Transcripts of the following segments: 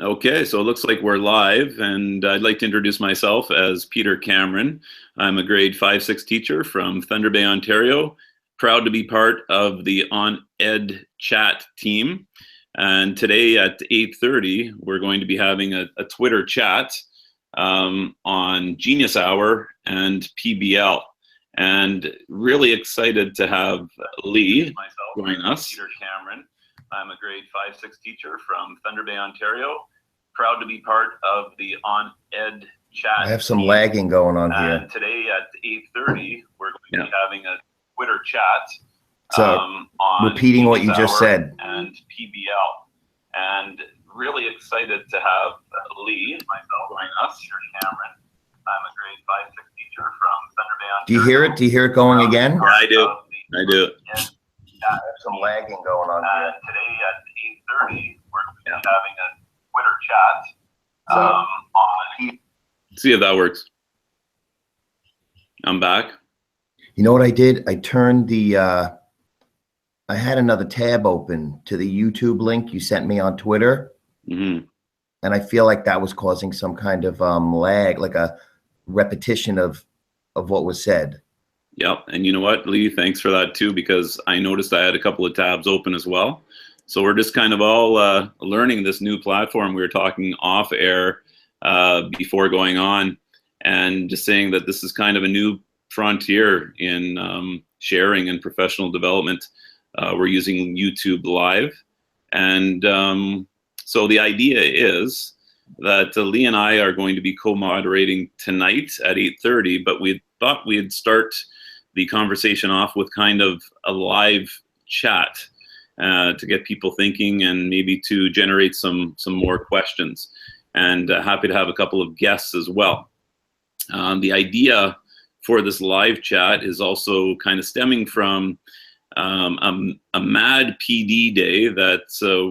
Okay, so it looks like we're live, and I'd like to introduce myself as Peter Cameron. I'm a grade 5-6 teacher from Thunder Bay, Ontario. Proud to be part of the On Ed chat team. And today at 8:30, we're going to be having a Twitter chat on Genius Hour and PBL. And really excited to have Lee join us. Peter Cameron. I'm a grade 5-6 teacher from Thunder Bay, Ontario. Proud to be part of the On Ed chat. I have some lagging going on here. And today at 8:30, we're going to be having a Twitter chat. So on repeating what you just said. And PBL. And really excited to have Lee, myself, join us, Peter Cameron. I'm a grade 5-6 teacher from Thunder Bay, Ontario. Do you hear it? Do you hear it going again? Yeah, I do. I do. I have some lagging going on here. Today at 8:30, we're going to be having a Twitter chat on. See if that works. I'm back. You know what I did? I turned the, I had another tab open to the YouTube link you sent me on Twitter. Mm-hmm. And I feel like that was causing some kind of lag, like a repetition of what was said. Yep. And you know what, Lee, thanks for that too, because I noticed I had a couple of tabs open as well. So we're just kind of all learning this new platform. We were talking off air before going on, and just saying that this is kind of a new frontier in sharing and professional development. We're using YouTube Live. And so the idea is that Lee and I are going to be co-moderating tonight at 8:30, but we thought we'd start the conversation off with kind of a live chat to get people thinking and maybe to generate some more questions. And happy to have a couple of guests as well. The idea for this live chat is also kind of stemming from a MAD PD day that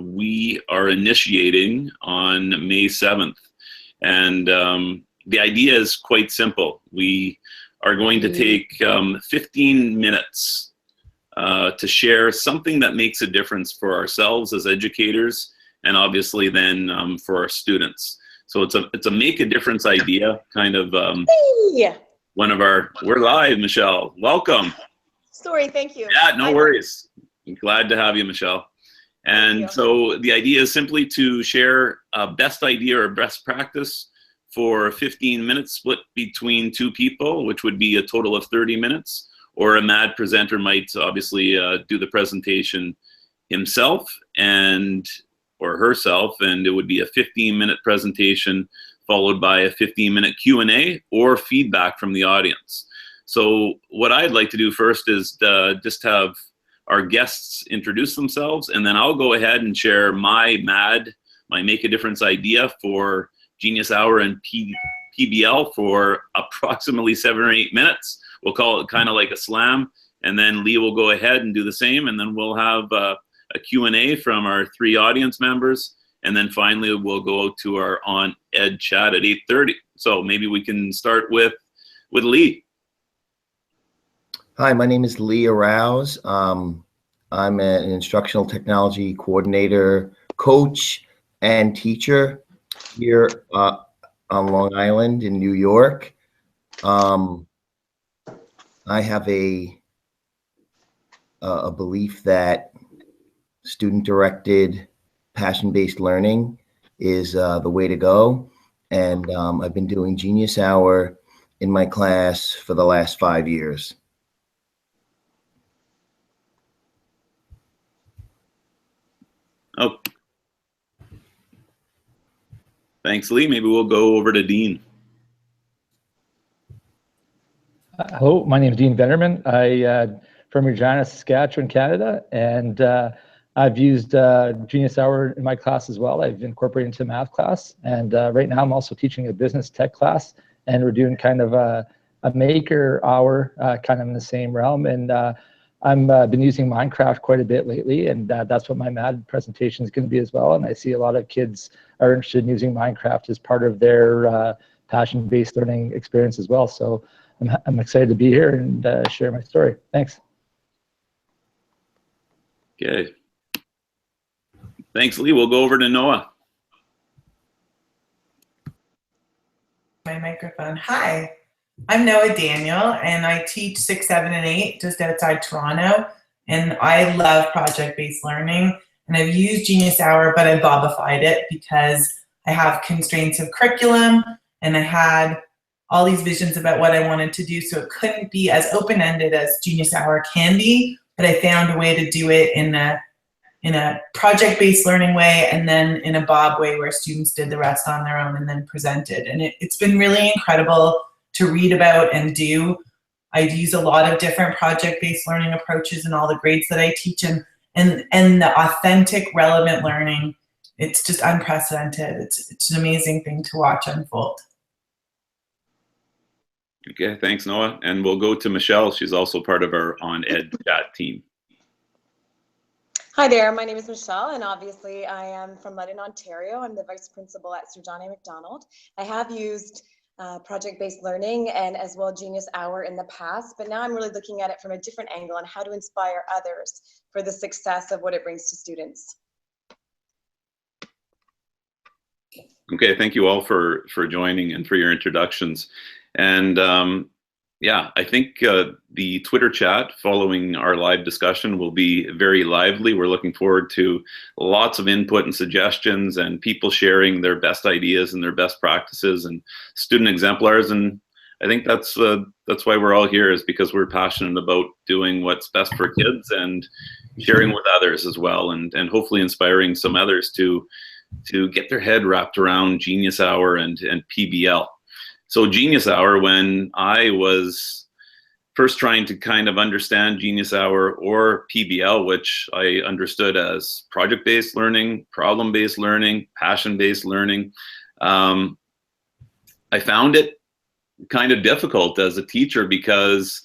we are initiating on May 7th. And the idea is quite simple. We are going to take 15 minutes to share something that makes a difference for ourselves as educators, and obviously then for our students. So it's a make a difference idea, kind of one of our, we're live, Michelle, welcome. Story, thank you. Yeah, no worries. I'm glad to have you, Michelle. And so the idea is simply to share a best idea or best practice for 15 minutes split between two people, which would be a total of 30 minutes, or a MAD presenter might obviously do the presentation himself or herself, and it would be a 15-minute presentation followed by a 15-minute Q&A or feedback from the audience. So what I'd like to do first is just have our guests introduce themselves, and then I'll go ahead and share my MAD, my Make a Difference idea for Genius Hour and PBL for approximately 7 or 8 minutes. We'll call it kind of like a slam, and then Lee will go ahead and do the same, and then we'll have a Q&A from our 3 audience members, and then finally we'll go to our On Ed chat at 8:30. So maybe we can start with Lee. Hi, my name is Lee Araoz. I'm an instructional technology coordinator, coach, and teacher here on Long Island in New York. I have a belief that student-directed, passion-based learning is the way to go. And I've been doing Genius Hour in my class for the last 5 years. Oh, thanks, Lee. Maybe we'll go over to Dean. Hello, my name is Dean Venderman. I'm from Regina, Saskatchewan, Canada, and I've used Genius Hour in my class as well. I've incorporated into math class, and right now I'm also teaching a business tech class, and we're doing kind of a maker hour, kind of in the same realm. And I've been using Minecraft quite a bit lately, and that's what my MAD presentation is going to be as well. And I see a lot of kids are interested in using Minecraft as part of their passion-based learning experience as well. So I'm excited to be here and share my story. Thanks. Okay. Thanks, Lee. We'll go over to Noah. my microphone. Hi, I'm Noah Daniel, and I teach 6, 7, and 8 just outside Toronto. And I love project-based learning. And I've used Genius Hour, but I bobified it because I have constraints of curriculum, and I had all these visions about what I wanted to do, so it couldn't be as open-ended as Genius Hour can be, but I found a way to do it in a project-based learning way, and then in a Bob way where students did the rest on their own and then presented. And it's been really incredible to read about and do. I use a lot of different project-based learning approaches in all the grades that I teach, and the authentic, relevant learning, it's just unprecedented. It's an amazing thing to watch unfold. Okay, thanks, Noah. And we'll go to Michelle. She's also part of our On Ed chat team. Hi there, my name is Michelle, and obviously I am from London, Ontario. I'm the Vice Principal at Sir John A. Macdonald. I have used project-based learning and as well Genius Hour in the past, but now I'm really looking at it from a different angle on how to inspire others for the success of what it brings to students. Okay, thank you all for joining and for your introductions. And yeah, I think the Twitter chat following our live discussion will be very lively. We're looking forward to lots of input and suggestions and people sharing their best ideas and their best practices and student exemplars. And I think that's why we're all here, is because we're passionate about doing what's best for kids and sharing with others as well, and hopefully inspiring some others to get their head wrapped around Genius Hour and PBL. So Genius Hour, when I was first trying to kind of understand Genius Hour or PBL, which I understood as project-based learning, problem-based learning, passion-based learning, I found it kind of difficult as a teacher because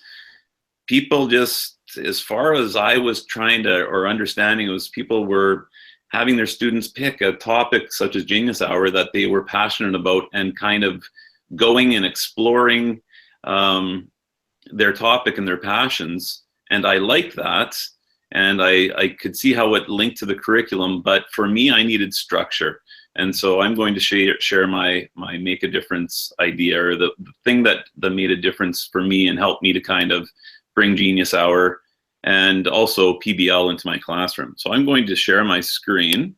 people just, as far as I was trying to, or understanding, it was people were having their students pick a topic such as Genius Hour that they were passionate about and kind of going and exploring their topic and their passions. And I liked that. And I could see how it linked to the curriculum. But for me, I needed structure. And so I'm going to share my Make a Difference idea, or the thing that made a difference for me and helped me to kind of bring Genius Hour and also PBL into my classroom. So I'm going to share my screen.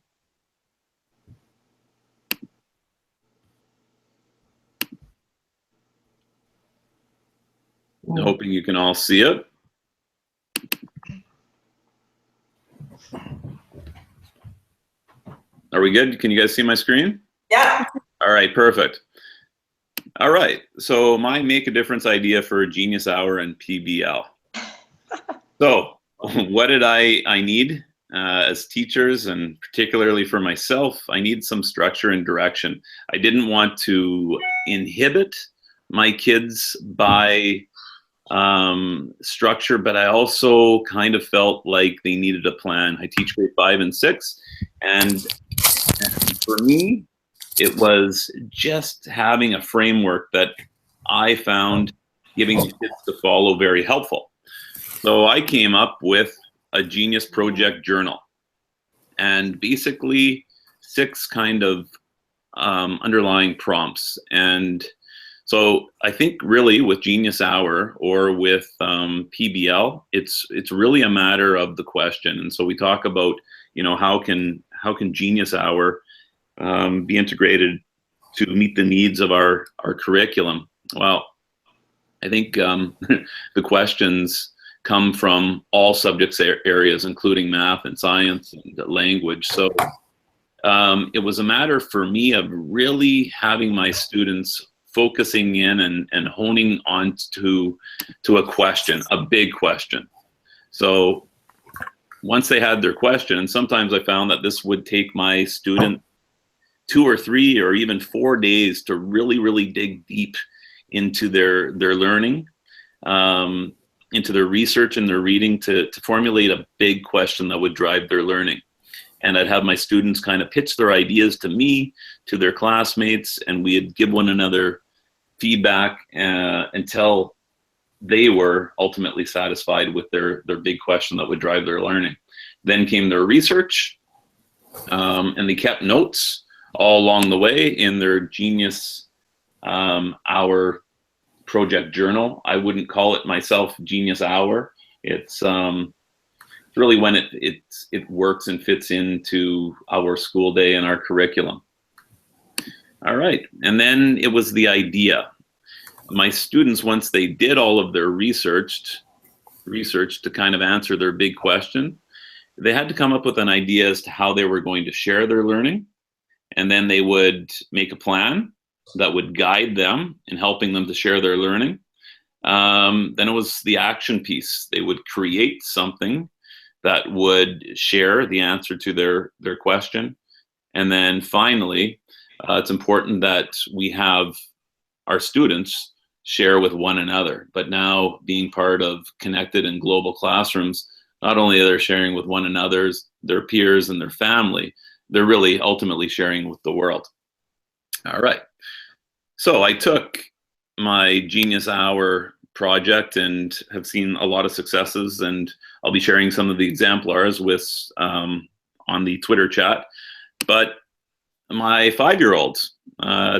Hoping you can all see it. Are we good? Can you guys see my screen? Yeah. All right, perfect. All right, so my Make a Difference idea for Genius Hour and PBL. So what did I need as teachers, and particularly for myself? I need some structure and direction. I didn't want to inhibit my kids by structure, but I also kind of felt like they needed a plan. I teach grade 5 and 6, and for me, it was just having a framework that I found giving the kids to follow very helpful. So I came up with a Genius Project journal, and basically 6 kind of underlying prompts. And so I think really with Genius Hour or with PBL, it's really a matter of the question. And so we talk about, you know, how can Genius Hour be integrated to meet the needs of our curriculum? Well, I think the questions come from all subjects areas, including math and science and language. So it was a matter for me of really having my students focusing in and honing on to a question, a big question. So once they had their question, and sometimes I found that this would take my student 2 or 3 or even 4 days to really dig deep into their learning, into their research and their reading to formulate a big question that would drive their learning. And I'd have my students kind of pitch their ideas to me, to their classmates, and we'd give one another feedback until they were ultimately satisfied with their big question that would drive their learning. Then came their research, and they kept notes all along the way in their Genius our project journal. I wouldn't call it myself Genius Hour. It's really when it works and fits into our school day and our curriculum. All right, and then it was the idea. My students, once they did all of their research to kind of answer their big question, they had to come up with an idea as to how they were going to share their learning, and then they would make a plan that would guide them in helping them to share their learning. Then it was the action piece. They would create something that would share the answer to their question. And then finally, it's important that we have our students share with one another. But now, being part of connected and global classrooms, not only are they sharing with one another, their peers and their family, they're really ultimately sharing with the world. All right. So I took my Genius Hour project and have seen a lot of successes, and I'll be sharing some of the exemplars with on the Twitter chat. But my 5-year-old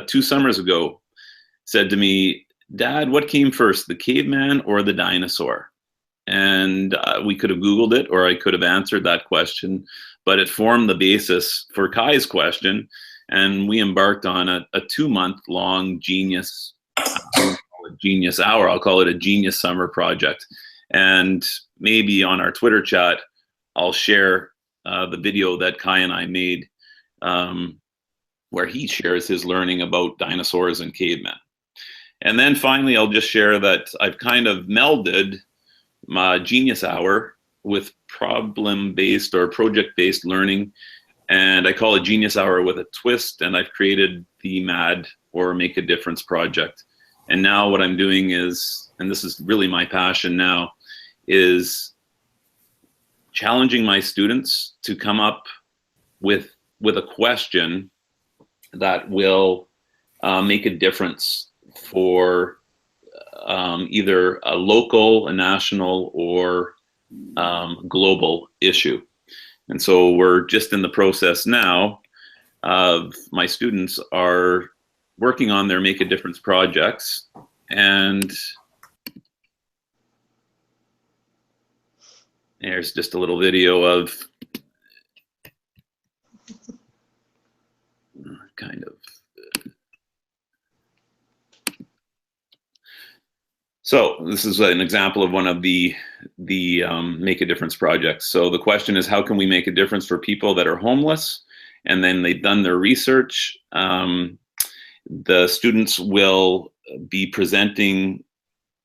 2 summers ago said to me, "Dad, what came first, the caveman or the dinosaur?" And we could have Googled it, or I could have answered that question, but it formed the basis for Kai's question, and we embarked on a 2-month-long Genius Hour. I'll call it a Genius Summer project. And maybe on our Twitter chat, I'll share the video that Kai and I made where he shares his learning about dinosaurs and cavemen. And then finally, I'll just share that I've kind of melded my Genius Hour with problem-based or project-based learning, and I call it Genius Hour with a twist, and I've created the MAD, or Make a Difference project. And now what I'm doing is, and this is really my passion now, is challenging my students to come up with a question that will make a difference for either a local, a national, or global issue. And so we're just in the process now of my students are working on their Make a Difference projects, and there's just a little video of kind of. So this is an example of one of the Make a Difference projects. So the question is, how can we make a difference for people that are homeless? And then they've done their research. The students will be presenting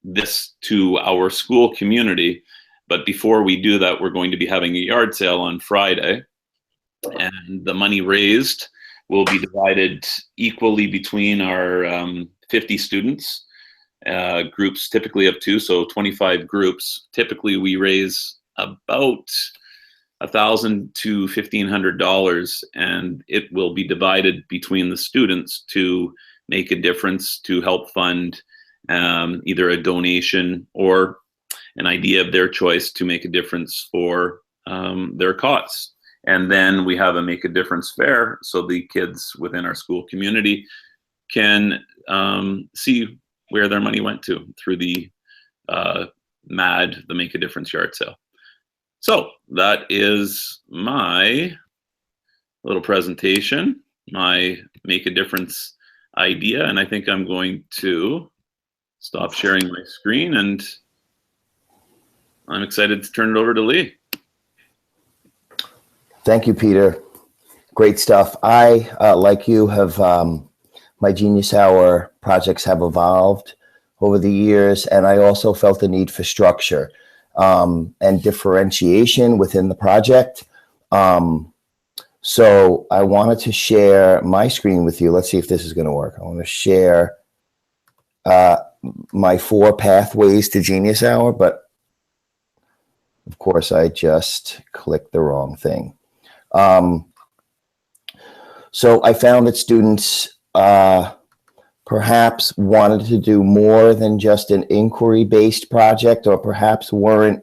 this to our school community. But before we do that, we're going to be having a yard sale on Friday. And the money raised will be divided equally between our 50 students. Groups typically of 2, so 25 groups. Typically we raise about $1,000 to $1,500, and it will be divided between the students to make a difference, to help fund either a donation or an idea of their choice to make a difference for their cause. And then we have a Make a Difference fair, so the kids within our school community can see where their money went to through the MAD, the Make a Difference yard sale. So that is my little presentation, my Make a Difference idea, and I think I'm going to stop sharing my screen, and I'm excited to turn it over to Lee. Thank you, Peter. Great stuff. I, like you, have my Genius Hour projects have evolved over the years, and I also felt the need for structure and differentiation within the project. So I wanted to share my screen with you. Let's see if this is going to work. I want to share my 4 pathways to Genius Hour, but of course I just clicked the wrong thing. So I found that students perhaps wanted to do more than just an inquiry-based project, or perhaps weren't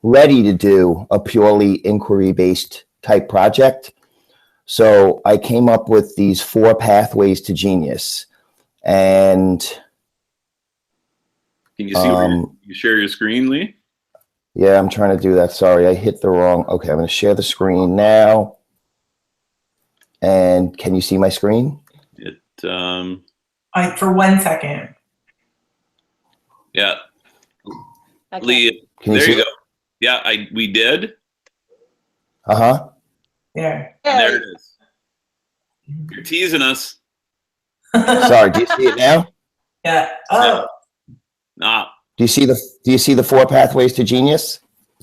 ready to do a purely inquiry-based type project. So I came up with these 4 pathways to genius. And can you see you share your screen, Lee? yeah, I'm trying to do that. Sorry, I hit the wrong. Okay, I'm going to share the screen now. And can you see my screen? It for 1 second. yeah. Okay. Lee, there you go. Yeah, we did. There. And there it is. You're teasing us. Sorry, do you see it now? Yeah. Oh. No. Do you see the 4 pathways to genius?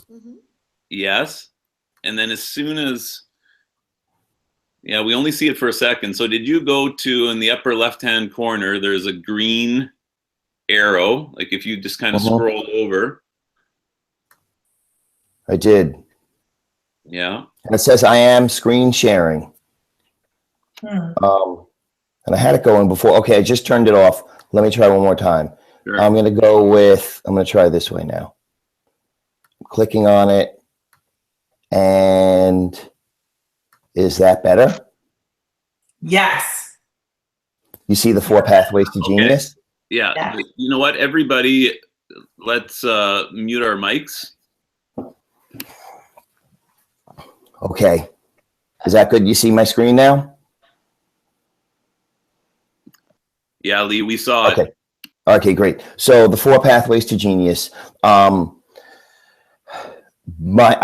Mm-hmm. Yes. And then as soon as, yeah, we only see it for a second. So did you go to, in the upper left-hand corner, there's a green arrow. Like if you just kind of scroll over. I did. Yeah. And it says I am screen sharing. And I had it going before. Okay, I just turned it off. Let me try one more time. Sure. I'm going to try this way now. I'm clicking on it. And is that better? Yes. You see the 4 pathways to genius? Yeah. Yeah. You know what, everybody, let's mute our mics. Okay. Is that good? You see my screen now? Yeah, Lee, we saw it. Okay, great. So the 4 pathways to genius. I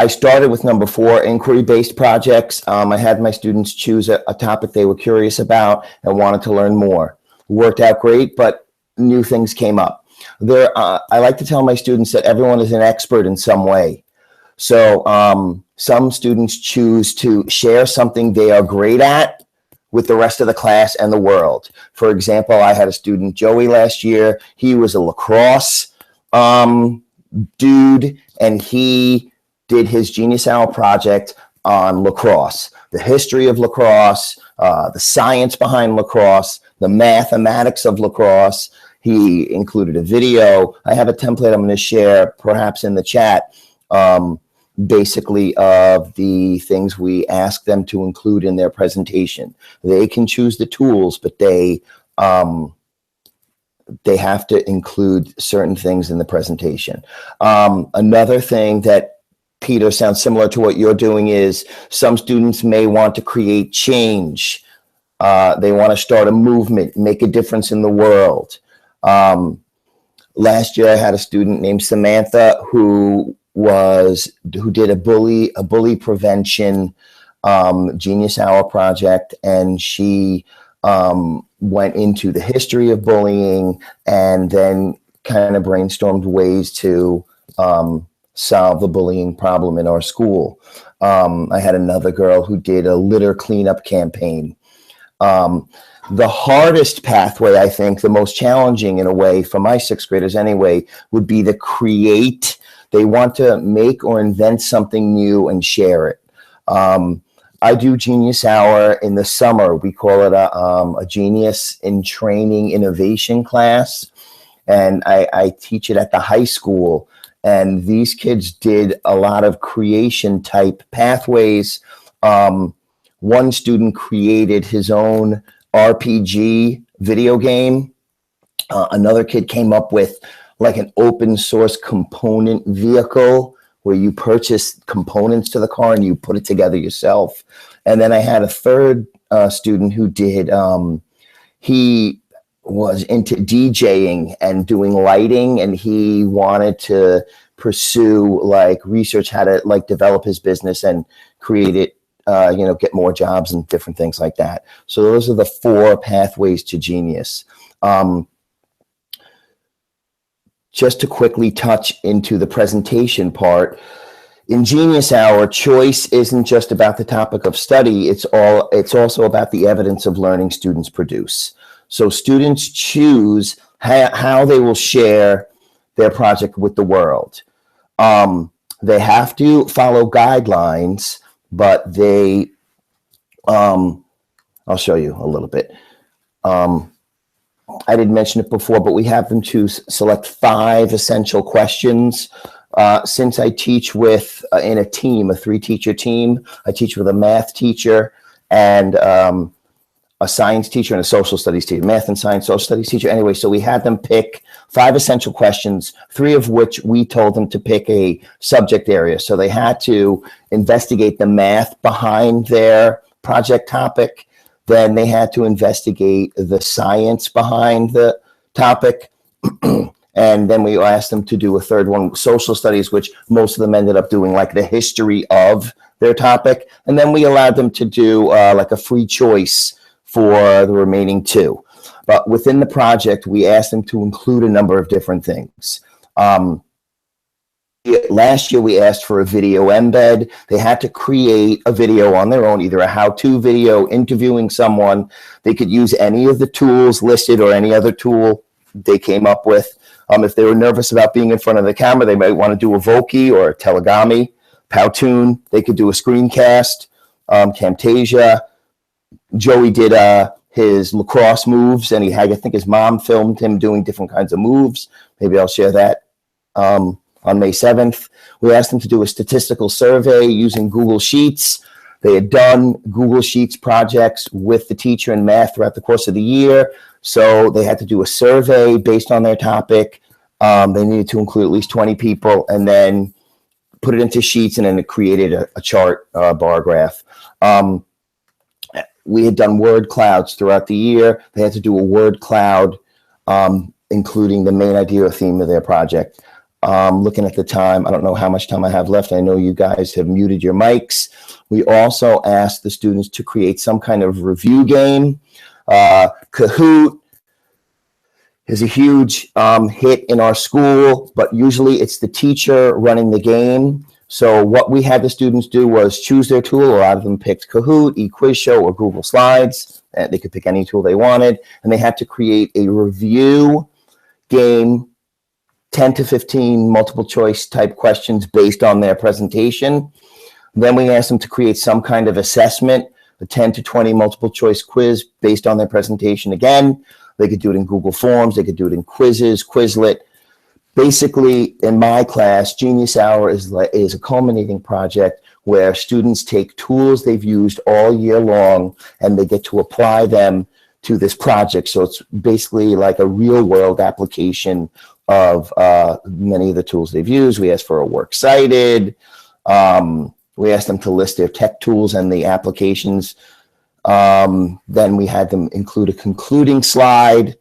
started with number 4, inquiry-based projects. I had my students choose a topic they were curious about and wanted to learn more. Worked out great, but new things came up. I like to tell my students that everyone is an expert in some way. So some students choose to share something they are great at with the rest of the class and the world. For example, I had a student, Joey, last year. He was a lacrosse dude, and he did his Genius Hour project on lacrosse, the history of lacrosse, the science behind lacrosse, the mathematics of lacrosse. He included a video. I have a template I'm going to share perhaps in the chat, basically of the things we ask them to include in their presentation. They can choose the tools, but they have to include certain things in the presentation. Another thing that, Peter, sounds similar to what you're doing is some students may want to create change. They want to start a movement, make a difference in the world. Last year I had a student named Samantha who did a bully prevention Genius Hour project, and she went into the history of bullying and then kind of brainstormed ways to solve the bullying problem in our school. I had another girl who did a litter cleanup campaign. The hardest pathway, I think, the most challenging in a way for my 6th graders anyway, would be to create. They want to make or invent something new and share it. I do Genius Hour in the summer. We call it a Genius in Training Innovation class. And I teach it at the high school. And these kids did a lot of creation type pathways. One student created his own RPG video game. Another kid came up with like an open source component vehicle where you purchase components to the car and you put it together yourself. And then I had a third student who did, he was into DJing and doing lighting, and he wanted to pursue like research how to like develop his business and create it, get more jobs and different things like that. So those are the 4 pathways to genius. Just to quickly touch into the presentation part, in Genius Hour, choice isn't just about the topic of study. It's also about the evidence of learning students produce. So students choose how they will share their project with the world. They have to follow guidelines, but they, I'll show you a little bit. I didn't mention it before, but we have them to select 5 essential questions. Since I teach with, in a team, a 3-teacher team, I teach with a math teacher and a science teacher and a social studies teacher, math and science, social studies teacher. Anyway, so we had them pick 5 essential questions, 3 of which we told them to pick a subject area. So they had to investigate the math behind their project topic. Then they had to investigate the science behind the topic. And then we asked them to do a third one, social studies, which most of them ended up doing like the history of their topic. And then we allowed them to do like a free choice for the remaining 2. But within the project, we asked them to include a number of different things. Last year, we asked for a video embed. They had to create a video on their own, either a how-to video, interviewing someone. They could use any of the tools listed or any other tool they came up with. If they were nervous about being in front of the camera, they might want to do a Voki or a Telegami, Powtoon. They could do a screencast, Camtasia. Joey did his lacrosse moves, and he had, I think his mom filmed him doing different kinds of moves. Maybe I'll share that on May 7th. We asked them to do a statistical survey using Google Sheets. They had done Google Sheets projects with the teacher in math throughout the course of the year. So they had to do a survey based on their topic. They needed to include at least 20 people and then put it into Sheets, and then it created a chart, bar graph. We had done word clouds throughout the year. They had to do a word cloud, including the main idea or theme of their project. Looking at the time, I don't know how much time I have left. I know you guys have muted your mics. We also asked the students to create some kind of review game. Kahoot is a huge hit in our school, but usually it's the teacher running the game. So what we had the students do was choose their tool. A lot of them picked Kahoot, eQuizShow, or Google Slides. They could pick any tool they wanted, and they had to create a review game, 10 to 15 multiple choice type questions based on their presentation. Then we asked them to create some kind of assessment, a 10 to 20 multiple choice quiz based on their presentation. Again, they could do it in Google Forms. They could do it in quizzes, Quizlet. Basically, in my class, Genius Hour is a culminating project where students take tools they've used all year long and they get to apply them to this project. So it's basically like a real world application of many of the tools they've used. We asked for a works cited. We asked them to list their tech tools and the applications. Then we had them include a concluding slide,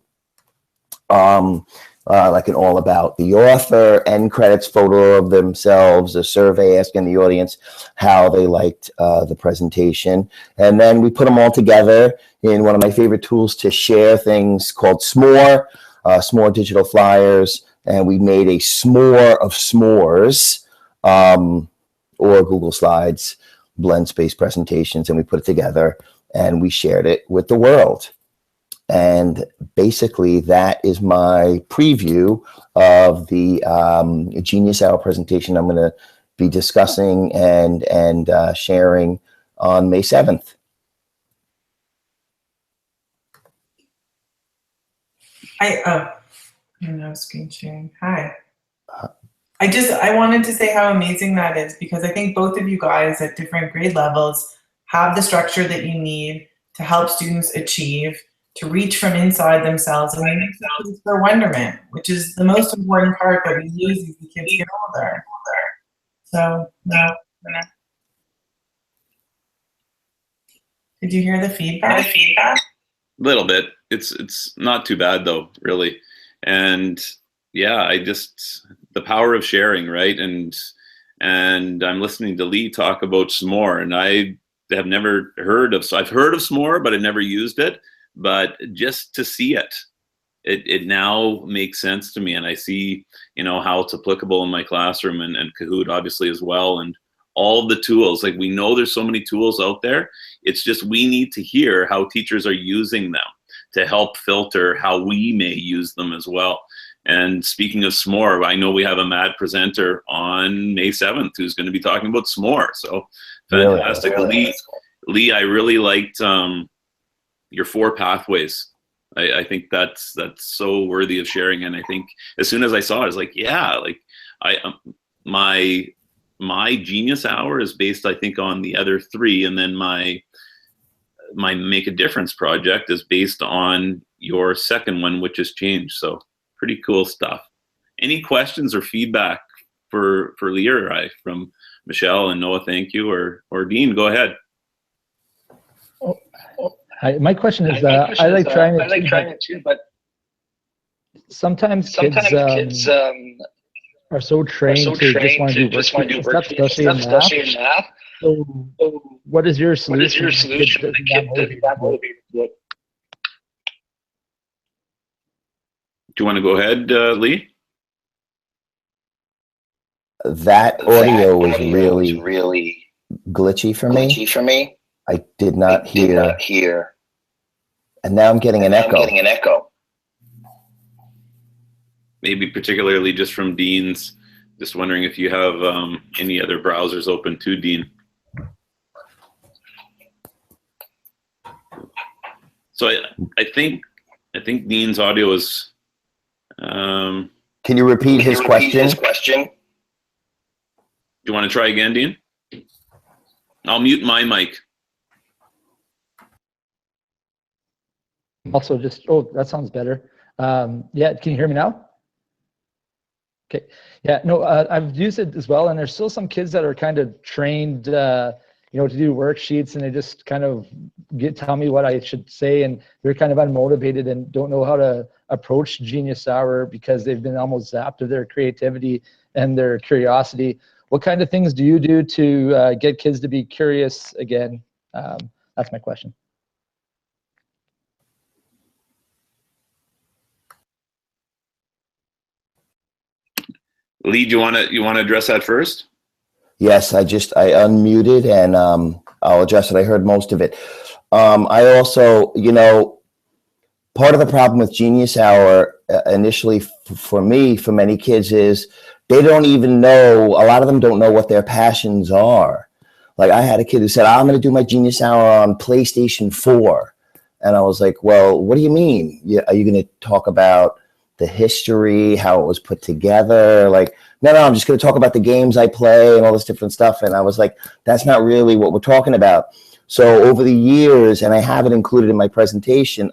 like an all about the author, end credits, photo of themselves, a survey asking the audience how they liked the presentation. And then we put them all together in one of my favorite tools to share things called S'more, S'more digital flyers. And we made a s'more of s'mores, or Google Slides, blend space presentations, and we put it together and we shared it with the world. And basically, that is my preview of the Genius Hour presentation I'm going to be discussing and sharing on May 7th. I know screen sharing. Hi. I wanted to say how amazing that is, because I think both of you guys at different grade levels have the structure that you need to help students achieve, to reach from inside themselves and make space for wonderment, which is the most important part that we lose as the kids get older. So, no. Did you hear the feedback? A little bit. It's not too bad though, really. And yeah, the power of sharing, right? And I'm listening to Lee talk about S'more, and I have never heard of, so I've heard of S'more, but I've never used it. But just to see it now makes sense to me, and I see, how it's applicable in my classroom, and Kahoot obviously as well, and all of the tools. Like, we know there's so many tools out there. It's just we need to hear how teachers are using them to help filter how we may use them as well. And speaking of S'more, I know we have a mad presenter on May 7th who's going to be talking about S'more. So fantastic. Really? Lee, I really liked your 4 pathways. I think that's so worthy of sharing. And I think as soon as I saw it, I was like, yeah, like my Genius Hour is based, I think, on the other 3, and then my my Make a Difference project is based on your second one, which has changed. So pretty cool stuff. Any questions or feedback for Lee or I from Michelle and Noah? Thank you. Or Dean, go ahead. My question is, I like trying it too, but sometimes kids are so trained to just want to do worksheets and stuff, especially in math. So what is your solution? Do you want to go ahead, Lee? That audio was really glitchy for me. I did not hear. And now I'm getting an echo. Maybe particularly just from Dean's. Just wondering if you have any other browsers open too, Dean. So I think Dean's audio is. Can you repeat his question? Do you want to try again, Dean? I'll mute my mic. Also, that sounds better. Yeah, can you hear me now? Okay. Yeah, no, I've used it as well, and there's still some kids that are kind of trained, to do worksheets, and they just kind of tell me what I should say, and they're kind of unmotivated and don't know how to approach Genius Hour because they've been almost zapped of their creativity and their curiosity. What kind of things do you do to get kids to be curious again? That's my question. Lee, do you want to address that first? Yes, I unmuted and I'll address it. I heard most of it. I also, part of the problem with Genius Hour initially for many kids is they don't even know, a lot of them don't know what their passions are. Like I had a kid who said, I'm going to do my Genius Hour on PlayStation 4. And I was like, well, what do you mean? Are you going to talk about the history, how it was put together? Like, no, I'm just going to talk about the games I play and all this different stuff. And I was like, that's not really what we're talking about. So over the years, and I have it included in my presentation,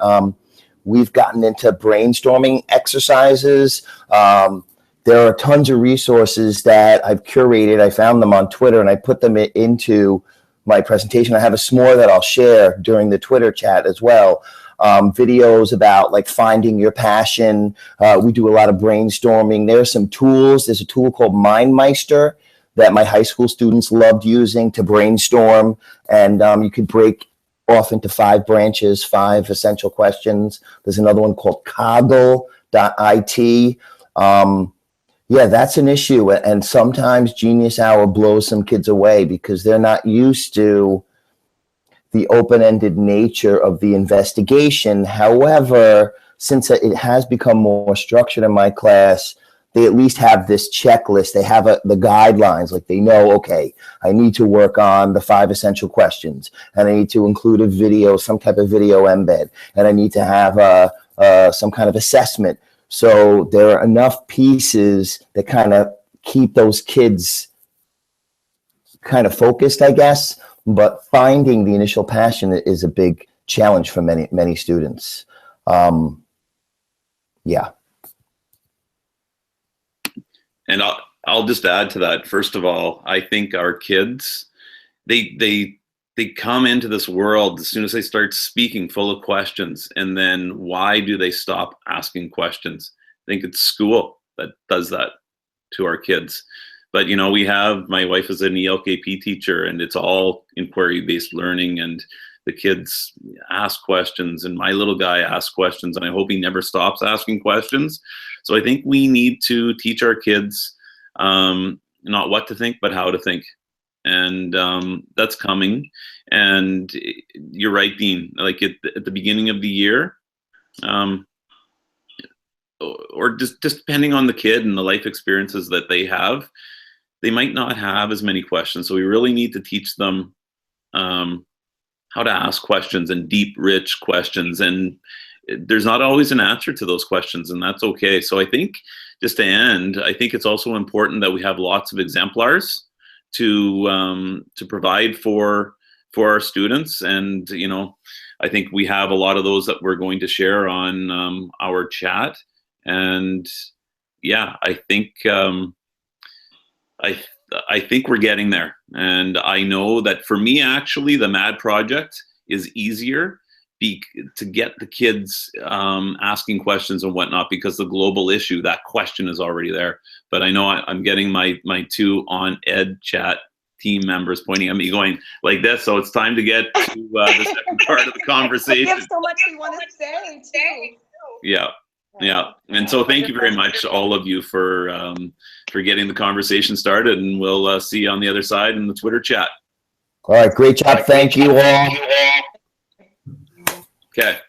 we've gotten into brainstorming exercises. There are tons of resources that I've curated. I found them on Twitter and I put them into my presentation. I have a s'more that I'll share during the Twitter chat as well. Videos about like finding your passion. We do a lot of brainstorming. There's some tools. There's a tool called MindMeister that my high school students loved using to brainstorm. And you could break off into 5 branches, 5 essential questions. There's another one called Coggle.it. Yeah, that's an issue. And sometimes Genius Hour blows some kids away because they're not used to the open-ended nature of the investigation. However, since it has become more structured in my class, they at least have this checklist. They have the guidelines, like they know, okay, I need to work on the 5 essential questions, and I need to include a video, some type of video embed, and I need to have some kind of assessment. So there are enough pieces that kind of keep those kids kind of focused, I guess. But finding the initial passion is a big challenge for many students. Yeah. And I'll just add to that. First of all, I think our kids, they come into this world as soon as they start speaking full of questions. And then why do they stop asking questions? I think it's school that does that to our kids. But, my wife is an ELKP teacher, and it's all inquiry-based learning, and the kids ask questions, and my little guy asks questions, and I hope he never stops asking questions. So I think we need to teach our kids not what to think, but how to think. And that's coming. And you're right, Dean, like at the beginning of the year, or just depending on the kid and the life experiences that they have, they might not have as many questions. So we really need to teach them how to ask questions, and deep, rich questions. And there's not always an answer to those questions, and that's okay. So I think, just to end, I think it's also important that we have lots of exemplars to provide for for our students. And, you know, I think we have a lot of those that we're going to share on our chat. And yeah, I think I think we're getting there. And I know that for me, actually, the MAD project is easier to get the kids asking questions and whatnot, because the global issue, that question is already there. But I know I'm getting my two on Ed chat team members pointing at me going like this. So it's time to get to the second part of the conversation. We have so much we want to say too. Yeah. Yeah, and so thank you very much, all of you, for getting the conversation started, and we'll see you on the other side in the Twitter chat. All right, great job. Thank you all. Okay.